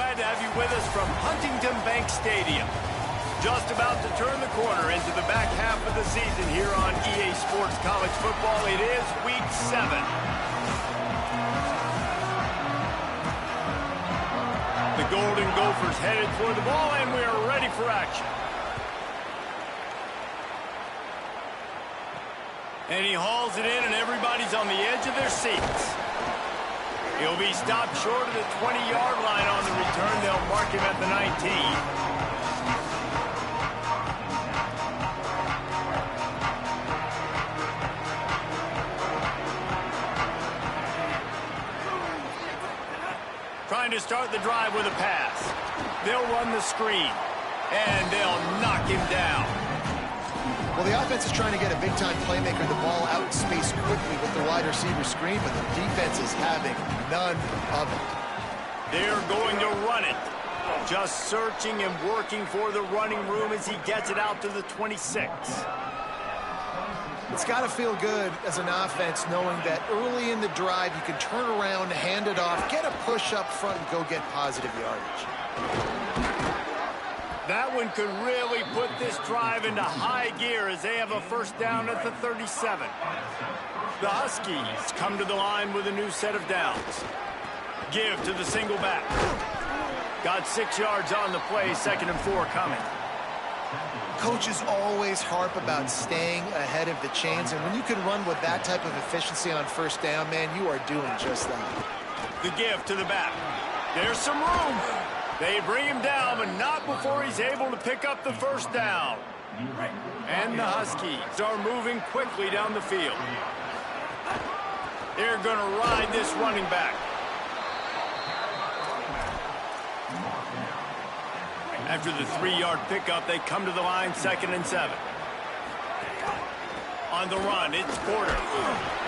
glad to have you with us from Huntington Bank Stadium. Just about to turn the corner into the back half of the season here on EA Sports College Football. It is Week 7. The Golden Gophers headed for the ball, and we are ready for action. And he hauls it in, and everybody's on the edge of their seats. He'll be stopped short of the 20-yard line on the return. They'll mark him at the 19. Trying to start the drive with a pass. They'll run the screen, and they'll knock him down. Well, the offense is trying to get a big-time playmaker the ball out in space quickly with the wide receiver screen, but the defense is having none of it. They're going to run it. Just searching and working for the running room as he gets it out to the 26. It's got to feel good as an offense knowing that early in the drive you can turn around, hand it off, get a push up front, and go get positive yardage. That one could really put this drive into high gear as they have a first down at the 37. The Huskies come to the line with a new set of downs. Give to the single back. Got 6 yards on the play, 2nd and 4 coming. Coaches always harp about staying ahead of the chains, and when you can run with that type of efficiency on first down, man, you are doing just that. The give to the back. There's some room. They bring him down, but not before he's able to pick up the first down. And the Huskies are moving quickly down the field. They're going to ride this running back. After the 3-yard pickup, they come to the line, 2nd and 7. On the run, it's Porter.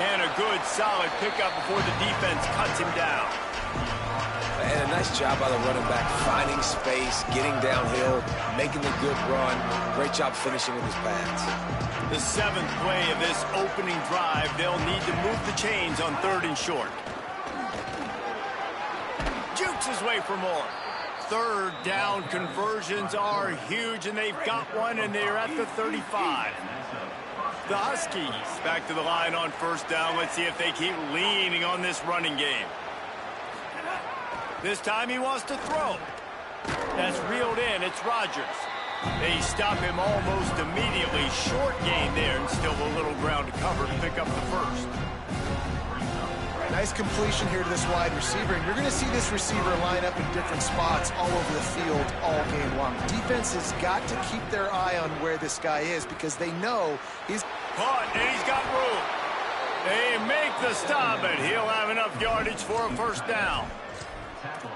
And a good, solid pickup before the defense cuts him down. And a nice job by the running back, finding space, getting downhill, making the good run. Great job finishing with his pads. The 7th play of this opening drive, they'll need to move the chains on 3rd and short. Jukes his way for more. 3rd down conversions are huge, and they've got one, and they're at the 35. The Huskies back to the line on 1st down. Let's see if they keep leaning on this running game. This time he wants to throw. That's reeled in. It's Rodgers. They stop him almost immediately. Short gain there, and still a little ground to cover to pick up the first. Nice completion here to this wide receiver, and you're going to see this receiver line up in different spots all over the field all game long. Defense has got to keep their eye on where this guy is because they know he's caught, and he's got room. They make the stop, and he'll have enough yardage for a first down.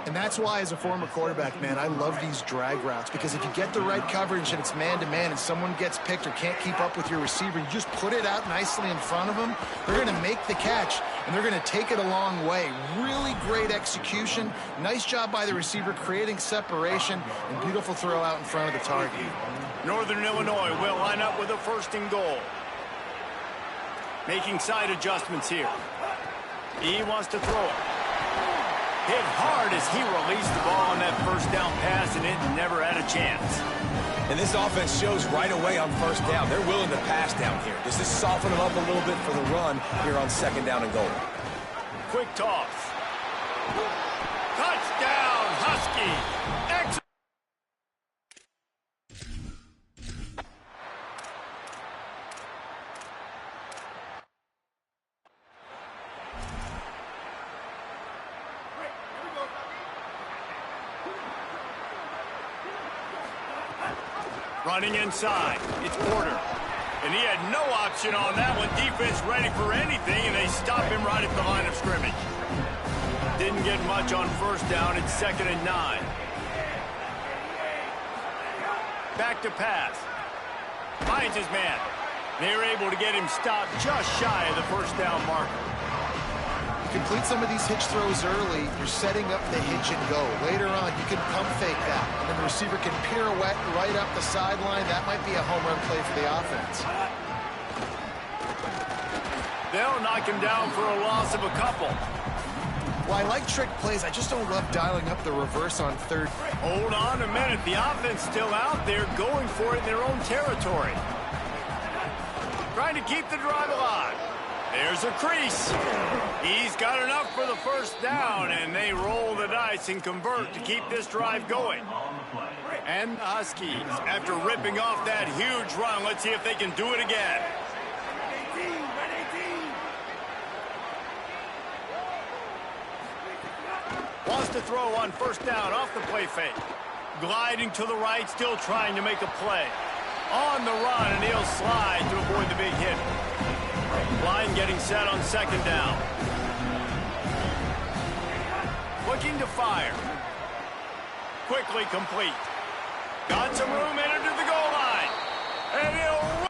And that's why, as a former quarterback, man, I love these drag routes because if you get the right coverage and it's man-to-man and someone gets picked or can't keep up with your receiver, you just put it out nicely in front of them, they're going to make the catch, and they're going to take it a long way. Really great execution. Nice job by the receiver creating separation, and beautiful throw out in front of the target. Northern Illinois will line up with a 1st and goal. Making side adjustments here. He wants to throw it. Hit hard as he released the ball on that first down pass, and it never had a chance. And this offense shows right away on 1st down. They're willing to pass down here. Does this soften them up a little bit for the run here on 2nd down and goal? Quick toss. Touchdown, Husky. Running inside, it's Porter. And he had no option on that one. Defense ready for anything, and they stop him right at the line of scrimmage. Didn't get much on 1st down. It's 2nd and 9. Back to pass. Finds his man. They're able to get him stopped just shy of the 1st down marker. Complete some of these hitch throws early, you're setting up the hitch and go. Later on, you can pump fake that, and then the receiver can pirouette right up the sideline. That might be a home run play for the offense. They'll knock him down for a loss of a couple. Well, I like trick plays. I just don't love dialing up the reverse on third. Hold on a minute. The offense still out there going for it in their own territory. Trying to keep the drive alive. There's a crease. He's got enough for the first down, and they roll the dice and convert to keep this drive going. And the Huskies, after ripping off that huge run, let's see if they can do it again. Wants to throw on first down off the play fake. Gliding to the right, still trying to make a play. On the run, and he'll slide to avoid the big hit. Line getting set on second down. Looking to fire. Quickly complete. Got some room in into the goal line. And he'll run.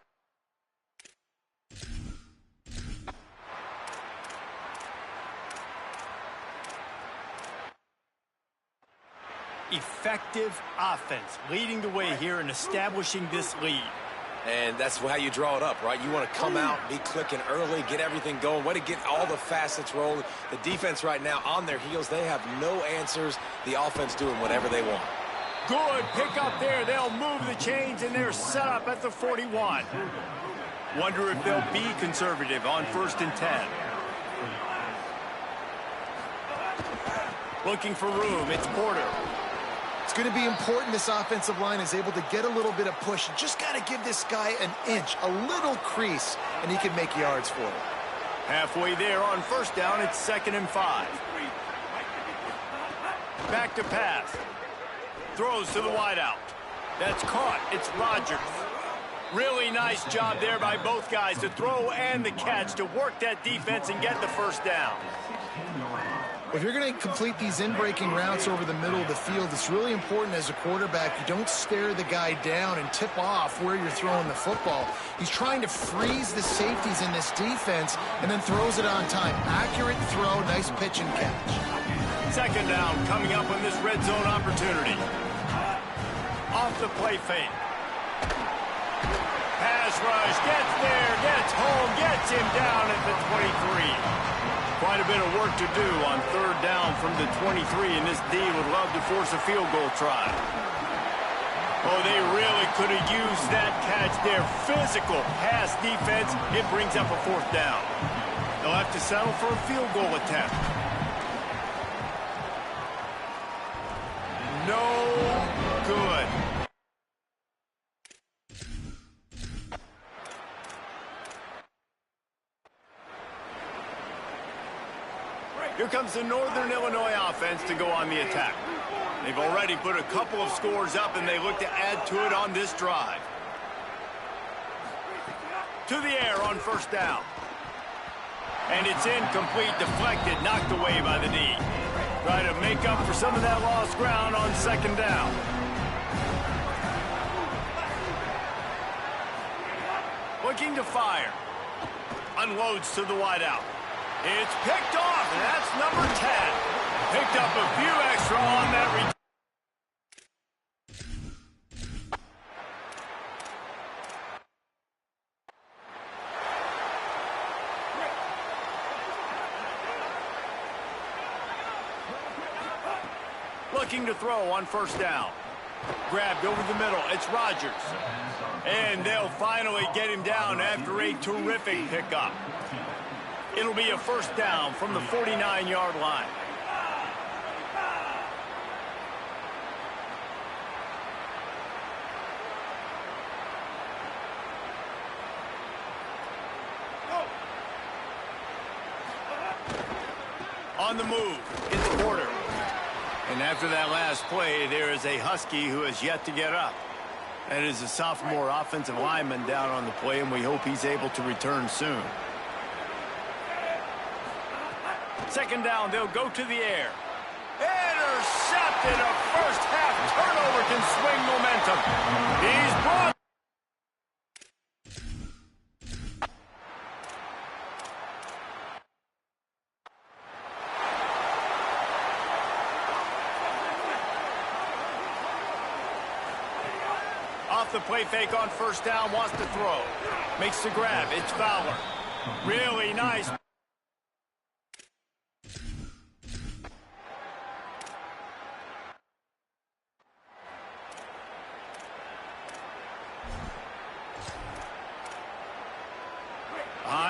Effective offense leading the way here and establishing this lead. And that's how you draw it up, right? You want to come out, be clicking early, get everything going, way to get all the facets rolling. The defense right now on their heels, they have no answers. The offense doing whatever they want. Good pick up there. They'll move the chains, and they're set up at the 41. Wonder if they'll be conservative on 1st and 10. Looking for room. It's Porter. It's going to be important this offensive line is able to get a little bit of push. You just got to give this guy an inch, a little crease, and he can make yards for it. Halfway there on first down, it's 2nd and 5. Back to pass. Throws to the wideout. That's caught. It's Rodgers. Really nice job there by both guys to throw and the catch to work that defense and get the first down. If you're going to complete these in-breaking routes over the middle of the field, it's really important as a quarterback you don't stare the guy down and tip off where you're throwing the football. He's trying to freeze the safeties in this defense and then throws it on time. Accurate throw, nice pitch and catch. 2nd down coming up on this red zone opportunity. Off the play fake. Pass rush, gets there, gets home, gets him down at the 23. Quite a bit of work to do on 3rd down from the 23, and this D would love to force a field goal try. Oh, they really could have used that catch there. Physical pass defense. It brings up a 4th down. They'll have to settle for a field goal attempt. No good. Here comes the Northern Illinois offense to go on the attack. They've already put a couple of scores up, and they look to add to it on this drive. To the air on first down. And it's incomplete, deflected, knocked away by the D. Try to make up for some of that lost ground on 2nd down. Looking to fire. Unloads to the wideout. It's picked off, and that's number 10. Picked up a few extra on that return. Looking to throw on first down. Grabbed over the middle. It's Rodgers. And they'll finally get him down after a terrific pickup. It'll be a 1st down from the 49-yard line. On the move, it's Porter. And after that last play, there is a Husky who has yet to get up. That is a sophomore offensive lineman down on the play, and we hope he's able to return soon. 2nd down, they'll go to the air. Intercepted. A first half turnover can swing momentum. He's brought. Off the play fake on first down, wants to throw. Makes the grab. It's Fowler. Really nice.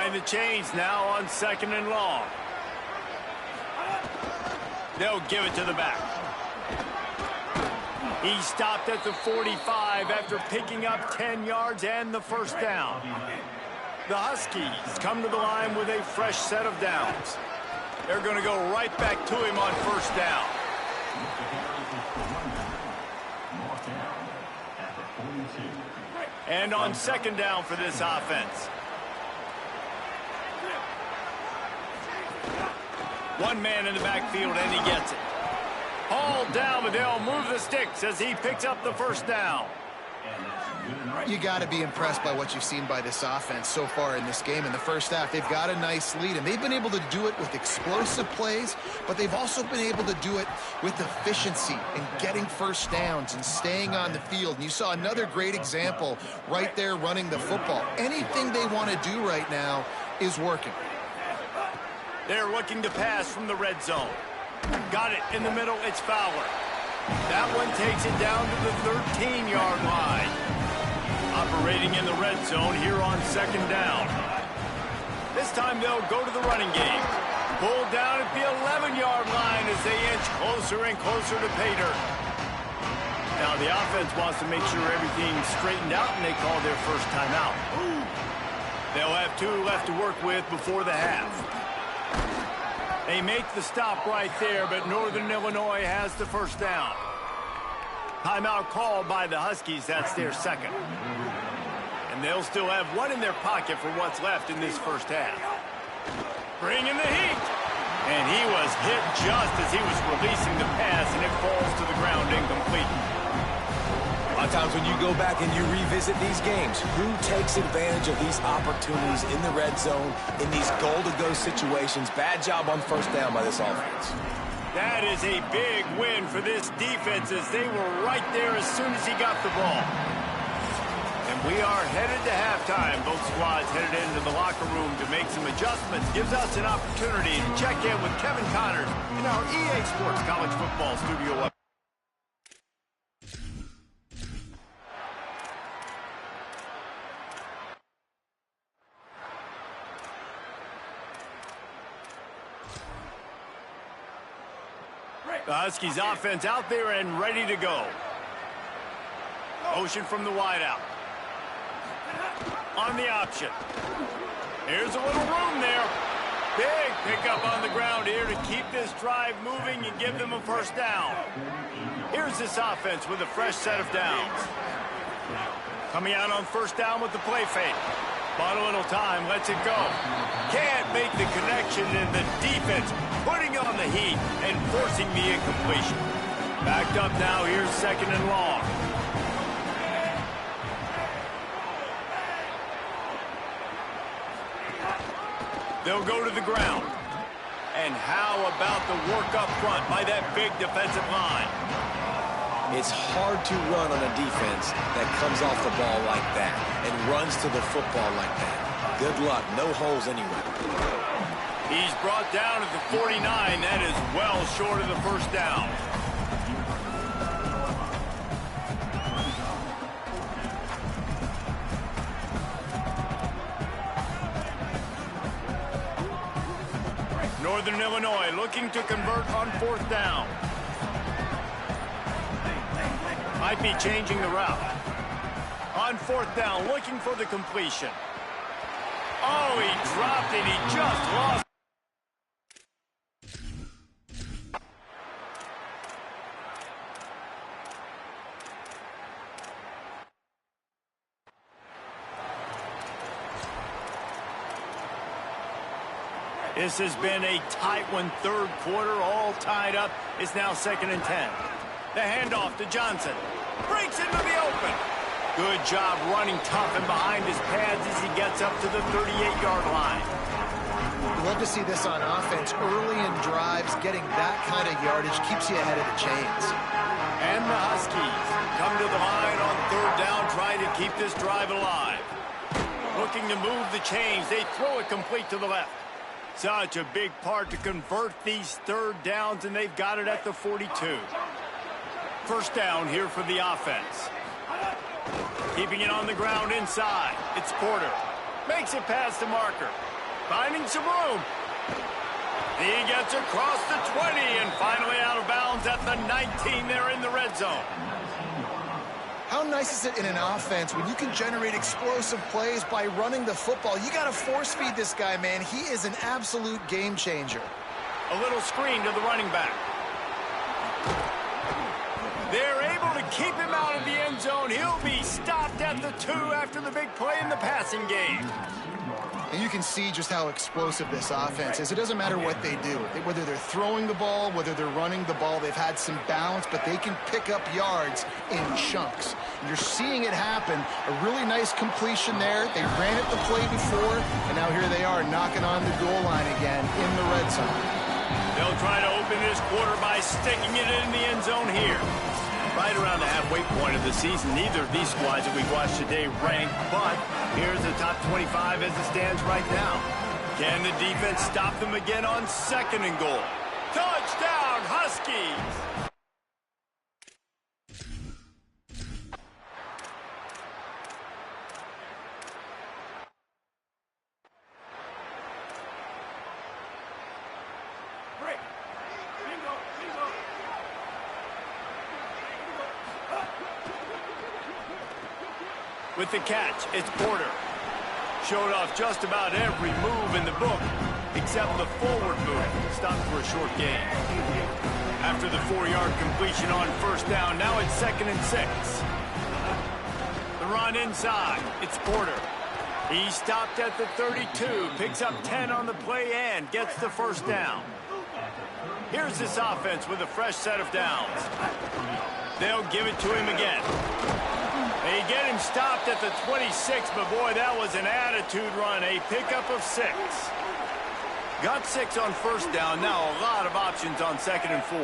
behind the chains now on 2nd and long. They'll give it to the back. He stopped at the 45 after picking up 10 yards and the first down. The Huskies come to the line with a fresh set of downs. They're going to go right back to him on 1st down. And on 2nd down for this offense. One man in the backfield, and he gets it. Hauled down, but they'll move the sticks as he picks up the 1st down. You got to be impressed by what you've seen by this offense so far in this game. In the first half, they've got a nice lead, and they've been able to do it with explosive plays, but they've also been able to do it with efficiency and getting first downs and staying on the field. And you saw another great example right there running the football. Anything they want to do right now is working. They're looking to pass from the red zone. Got it in the middle. It's Fowler. That one takes it down to the 13-yard line. Operating in the red zone here on 2nd down. This time they'll go to the running game. Pulled down at the 11-yard line as they inch closer and closer to pay dirt. Now the offense wants to make sure everything's straightened out, and they call their first timeout. They'll have 2 left to work with before the half. They make the stop right there, but Northern Illinois has the 1st down. Timeout called by the Huskies. That's their 2nd. And they'll still have 1 in their pocket for what's left in this first half. Bringing the heat. And he was hit just as he was releasing the pass, and it falls to the ground incomplete. A lot of times when you go back and you revisit these games, who takes advantage of these opportunities in the red zone, in these goal-to-go situations? Bad job on 1st down by this offense. That is a big win for this defense as they were right there as soon as he got the ball. And we are headed to halftime. Both squads headed into the locker room to make some adjustments. Gives us an opportunity to check in with Kevin Connors in our EA Sports College Football studio. The Huskies offense out there and ready to go. Motion from the wideout. On the option. Here's a little room there. Big pickup on the ground here to keep this drive moving and give them a 1st down. Here's this offense with a fresh set of downs. Coming out on 1st down with the play fake. Bought a little time, lets it go. Can't make the connection, and the defense putting on the heat and forcing the incompletion. Backed up now, here's 2nd and long. They'll go to the ground. And how about the work up front by that big defensive line? It's hard to run on a defense that comes off the ball like that and runs to the football like that. Good luck. No holes anywhere. He's brought down at the 49. That is well short of the 1st down. Northern Illinois looking to convert on 4th down. Might be changing the route. On 4th down, looking for the completion. Oh, he dropped it. He just lost. This has been a tight one. 3rd quarter, all tied up. It's now 2nd and 10. The handoff to Johnson. Breaks into the open. Good job running tough and behind his pads as he gets up to the 38-yard line. We love to see this on offense. Early in drives, getting that kind of yardage keeps you ahead of the chains. And the Huskies come to the line on 3rd down, trying to keep this drive alive. Looking to move the chains. They throw it complete to the left. Such a big part to convert these 3rd downs, and they've got it at the 42. 1st down here for the offense. Keeping it on the ground inside. It's Porter. Makes it past the marker. Finding some room. He gets across the 20 and finally out of bounds at the 19 there in the red zone. How nice is it in an offense when you can generate explosive plays by running the football? You got to force feed this guy, man. He is an absolute game changer. A little screen to the running back. They're able to keep him out of the end zone. He'll be stopped at the 2 after the big play in the passing game. And you can see just how explosive this offense is. It doesn't matter what they do. Whether they're throwing the ball, whether they're running the ball, they've had some balance, but they can pick up yards in chunks. You're seeing it happen. A really nice completion there. They ran it the play before, and now here they are knocking on the goal line again in the red zone. They'll try to open this quarter by sticking it in the end zone here. Right around the halfway point of the season, neither of these squads that we've watched today rank, but here's the top 25 as it stands right now. Can the defense stop them again on 2nd and goal? Touchdown, Huskies! With the catch, it's Porter. Showed off just about every move in the book, except the forward move. Stopped for a short gain. After the 4-yard completion on 1st down, now it's 2nd and 6. The run inside, it's Porter. He stopped at the 32, picks up 10 on the play and gets the 1st down. Here's this offense with a fresh set of downs. They'll give it to him again. They get him stopped at the 26, but boy, that was an attitude run, a pickup of 6. Got 6 on 1st down, now a lot of options on 2nd and 4.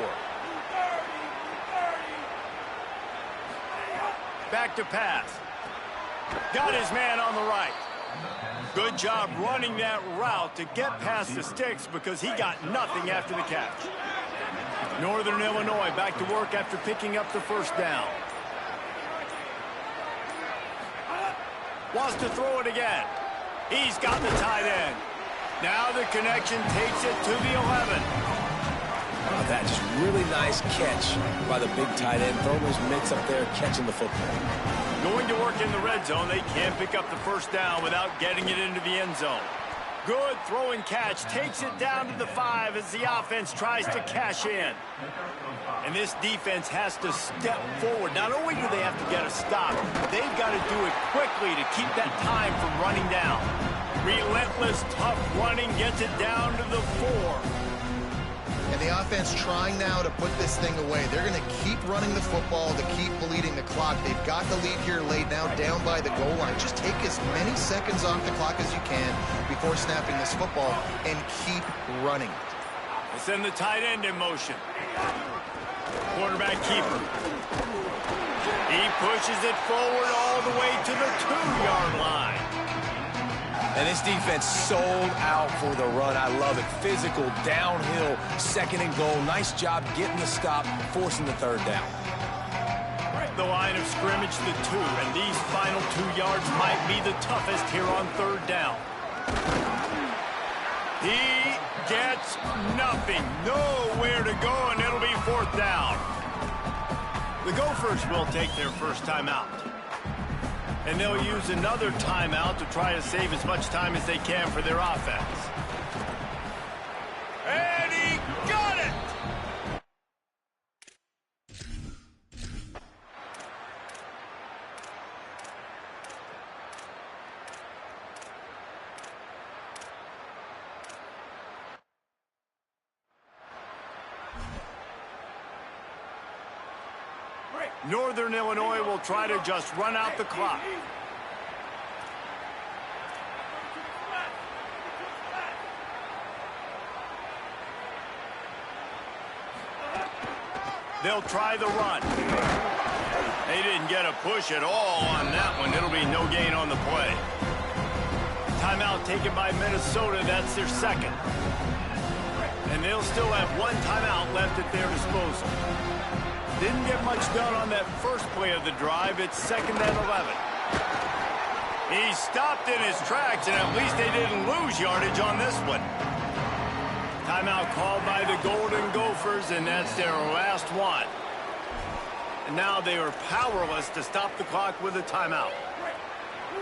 Back to pass. Got his man on the right. Good job running that route to get past the sticks because he got nothing after the catch. Northern Illinois back to work after picking up the 1st down. Wants to throw it again. He's got the tight end. Now the connection takes it to the 11. That just really nice catch by the big tight end. Throwing those mitts up there, catching the football. Going to work in the red zone. They can't pick up the 1st down without getting it into the end zone. Good throwing catch. Takes it down to the 5 as the offense tries to cash in. And this defense has to step forward. Not only do they have to get a stop, they've got to do it quickly to keep that time from running down. Relentless, tough running gets it down to the 4. And the offense trying now to put this thing away. They're going to keep running the football to keep bleeding the clock. They've got the lead here laid now down by the goal line. Just take as many seconds off the clock as you can before snapping this football and keep running. They send the tight end in motion. Quarterback keeper. He pushes it forward all the way to the 2-yard line. And this defense sold out for the run. I love it. Physical, downhill, 2nd and goal. Nice job getting the stop, forcing the 3rd down. The line of scrimmage, the 2, and these final 2 yards might be the toughest here on 3rd down. He gets nothing. Nowhere to go, and it'll be 4th down. The Gophers will take their 1st timeout. And they'll use another timeout to try to save as much time as they can for their offense. And he got it! Northern Illinois will try to just run out the clock. They'll try the run. They didn't get a push at all on that one. It'll be no gain on the play. Timeout taken by Minnesota. That's their 2nd. And they'll still have 1 timeout left at their disposal. Didn't get much done on that first play of the drive. It's 2nd and 11. He stopped in his tracks, and at least they didn't lose yardage on this one. Timeout called by the Golden Gophers, and that's their last one. And now they are powerless to stop the clock with a timeout.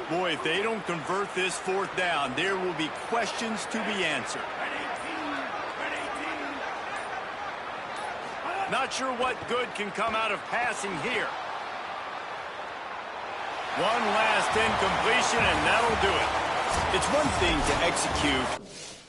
Boy, if they don't convert this fourth down, there will be questions to be answered. Not sure what good can come out of passing here. One last incompletion, and that'll do it. It's one thing to execute